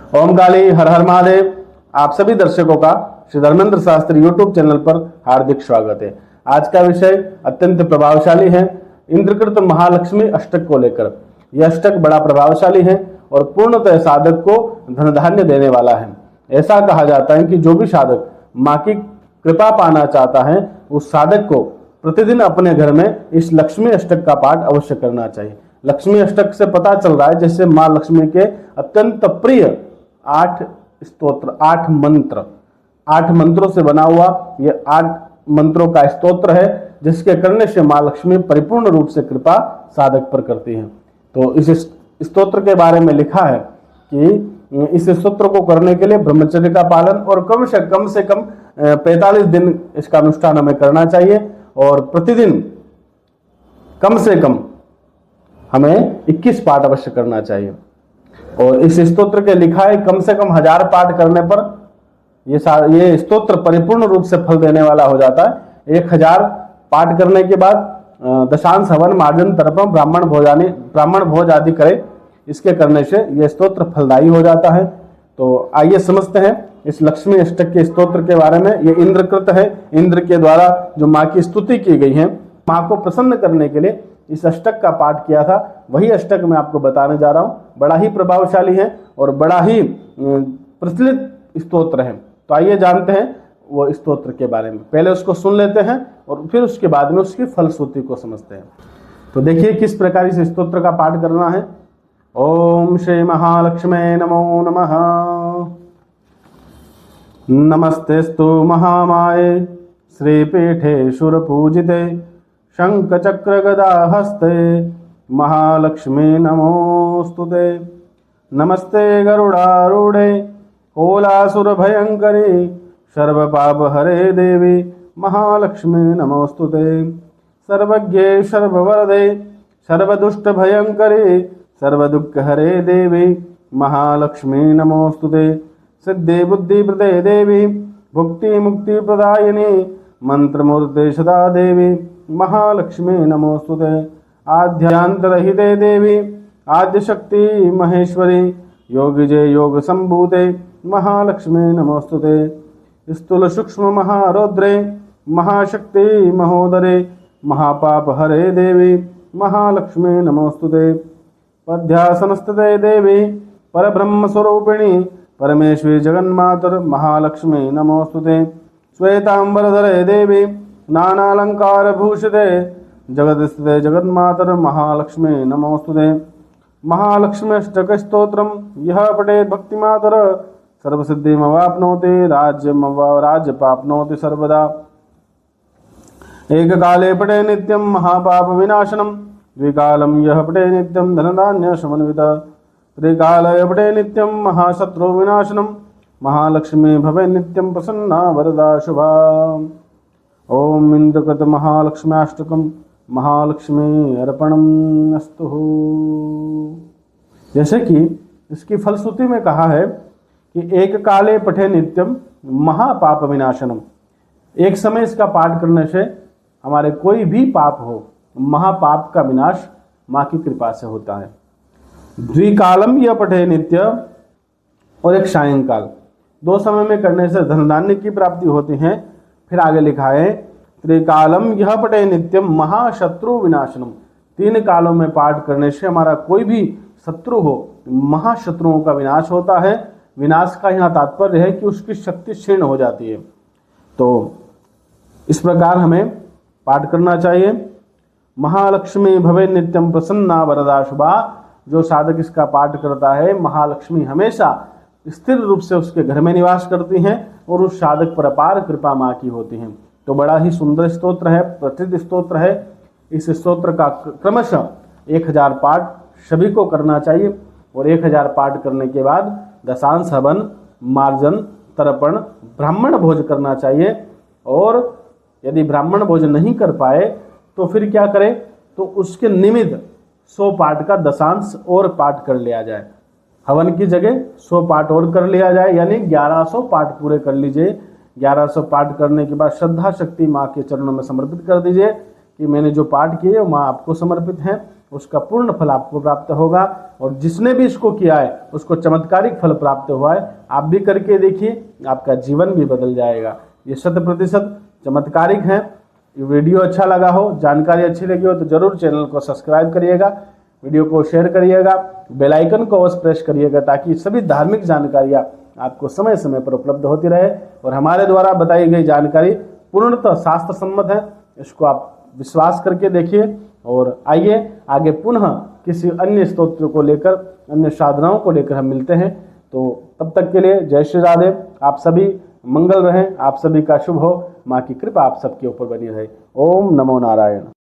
ओम काली, हर हर महादेव। आप सभी दर्शकों का श्री धर्मेंद्र शास्त्री यूट्यूब चैनल पर हार्दिक स्वागत है। आज का विषय अत्यंत प्रभावशाली है, इंद्रकृत महालक्ष्मी अष्टक को लेकर। यह अष्टक बड़ा प्रभावशाली है और पूर्णतः साधक को धन धान्य देने वाला है। ऐसा कहा जाता है कि जो भी साधक माँ की कृपा पाना चाहता है, उस साधक को प्रतिदिन अपने घर में इस लक्ष्मी अष्टक का पाठ अवश्य करना चाहिए। लक्ष्मी अष्टक से पता चल रहा है जैसे माँ लक्ष्मी के अत्यंत प्रिय 8 स्तोत्र, 8 मंत्रों से बना हुआ ये 8 मंत्रों का स्तोत्र है, जिसके करने से माँ लक्ष्मी परिपूर्ण रूप से कृपा साधक पर करती है। तो इस स्तोत्र के बारे में लिखा है कि इस स्तोत्र को करने के लिए ब्रह्मचर्य का पालन और कम से कम 45 दिन इसका अनुष्ठान हमें करना चाहिए और प्रतिदिन कम से कम हमें 21 पाठ अवश्य करना चाहिए। और इस स्तोत्र के लिखा है कम से कम 1000 पाठ करने पर ये स्तोत्र परिपूर्ण रूप से फल देने वाला हो जाता है। 1000 पाठ करने के बाद दशांश हवन मार्जन तर्पण ब्राह्मण भोज आदि करे, इसके करने से यह स्तोत्र फलदायी हो जाता है। तो आइए समझते हैं इस लक्ष्मी अष्टक के स्तोत्र के बारे में। ये इंद्रकृत है, इंद्र के द्वारा जो माँ की स्तुति की गई है, माँ को प्रसन्न करने के लिए इस अष्टक का पाठ किया था, वही अष्टक मैं आपको बताने जा रहा हूँ। बड़ा ही प्रभावशाली है और बड़ा ही प्रचलित स्तोत्र है। तो आइए जानते हैं वो स्तोत्र के बारे में। पहले उसको सुन लेते हैं और फिर उसके बाद में उसकी फलश्रुति को समझते हैं। तो देखिए किस प्रकार इस स्तोत्र का पाठ करना है। ओम श्री महालक्ष्मी नमो नमः। नमस्तेस्तु महामाये श्रीपीठे शूरपूजिते शंख चक्र गदा हस्ते महालक्ष्मी नमोस्तुते। नमस्ते गरुडारूढ़े कोलासुर भयंकरी सर्वपाप हरे देवी महालक्ष्मी नमोस्तुते। सर्वज्ञे सर्ववरदे सर्वदुष्ट भयंकरी सर्वदुःख हरे देवी महालक्ष्मी नमोस्तुते। सिद्धि बुद्धि प्रदे देवी भुक्ति मुक्ति प्रदायिनी मंत्रमूर्ते सदा देवी महालक्ष्मी नमोस्तुते। आद्यांतरहिते देवी आद्यशक्ति महेश्वरी योगिजे योग संभूते महालक्ष्मी नमोस्तुते। स्थूल सूक्ष्म महारौद्रे महाशक्ति महोदरे महापाप हरे देवी महालक्ष्मी नमोस्तुते। पद्यासनस्थिते देवी परब्रह्म स्वरूपिणी परमेश्वरी जगन्मातर महालक्ष्मी नमोस्तुते। श्वेतांबरधरे देवी नानालंकार भूषिते जगदस्थिते जगन्मातर महालक्ष्मी नमोस्तुते। महालक्ष्मी अष्टक स्तोत्रम यह पठेत् भक्तिमातर सर्वसिद्धिमवाप्नोति राज्य पाप्नोति सर्वदा। एक काले पठे नित्यं महापाप विनाशनम द्विकालं यह पठे नित्यं धनधान्य समन्वित त्रिकालय पठे नित्यं महाशत्रु विनाशनम महालक्ष्मी भवे नित्यं प्रसन्ना वरदा शुभा। ओम इंद्रकृत महालक्ष्म्याष्टकम महालक्ष्मी अर्पणम अस्तु। जैसे कि इसकी फलश्रुति में कहा है कि एक काले पठे नित्यम महापाप विनाशनम, एक समय इसका पाठ करने से हमारे कोई भी पाप हो, महापाप का विनाश माँ की कृपा से होता है। द्विकालम यह पठे नित्य और एक सायंकाल, 2 समय में करने से धन धान्य की प्राप्ति होती है। फिर आगे लिखा है त्रिकालम यह पठे नित्यम महाशत्रु विनाशनम, 3 कालों में पाठ करने से हमारा कोई भी शत्रु हो, महाशत्रुओं का विनाश होता है। विनाश का यहाँ तात्पर्य है कि उसकी शक्ति क्षीण हो जाती है। तो इस प्रकार हमें पाठ करना चाहिए। महालक्ष्मी भवे नित्यम प्रसन्ना वरदा शुभा, जो साधक इसका पाठ करता है, महालक्ष्मी हमेशा स्थिर रूप से उसके घर में निवास करती हैं और उस साधक पर अपार कृपा माँ की होती है। तो बड़ा ही सुंदर स्तोत्र है, प्रसिद्ध स्तोत्र है। इस स्तोत्र का क्रमशः 1000 पाठ सभी को करना चाहिए और 1000 पाठ करने के बाद दशांश हवन मार्जन तर्पण ब्राह्मण भोज करना चाहिए। और यदि ब्राह्मण भोज नहीं कर पाए तो फिर क्या करें, तो उसके निमित्त 100 पाठ का दशांश और पाठ कर लिया जाए। हवन की जगह 100 पाठ और कर लिया जाए, यानी 1100 पाठ पूरे कर लीजिए। 1100 पाठ करने के बाद श्रद्धा शक्ति माँ के चरणों में समर्पित कर दीजिए कि मैंने जो पाठ किए वो माँ आपको समर्पित हैं, उसका पूर्ण फल आपको प्राप्त होगा। और जिसने भी इसको किया है उसको चमत्कारिक फल प्राप्त हुआ है। आप भी करके देखिए, आपका जीवन भी बदल जाएगा। ये 100% चमत्कारिक है। ये वीडियो अच्छा लगा हो, जानकारी अच्छी लगी हो तो जरूर चैनल को सब्सक्राइब करिएगा, वीडियो को शेयर करिएगा, बेल आइकन को अवश्य प्रेस करिएगा ताकि सभी धार्मिक जानकारियाँ आपको समय समय पर उपलब्ध होती रहे। और हमारे द्वारा बताई गई जानकारी पूर्णतः शास्त्र सम्मत है, इसको आप विश्वास करके देखिए। और आइए आगे पुनः किसी अन्य स्तोत्र को लेकर, अन्य साधनाओं को लेकर हम मिलते हैं। तो तब तक के लिए जय श्री राधे। आप सभी मंगल रहें, आप सभी का शुभ हो, माँ की कृपा आप सबके ऊपर बनी रहे। ओम नमो नारायण।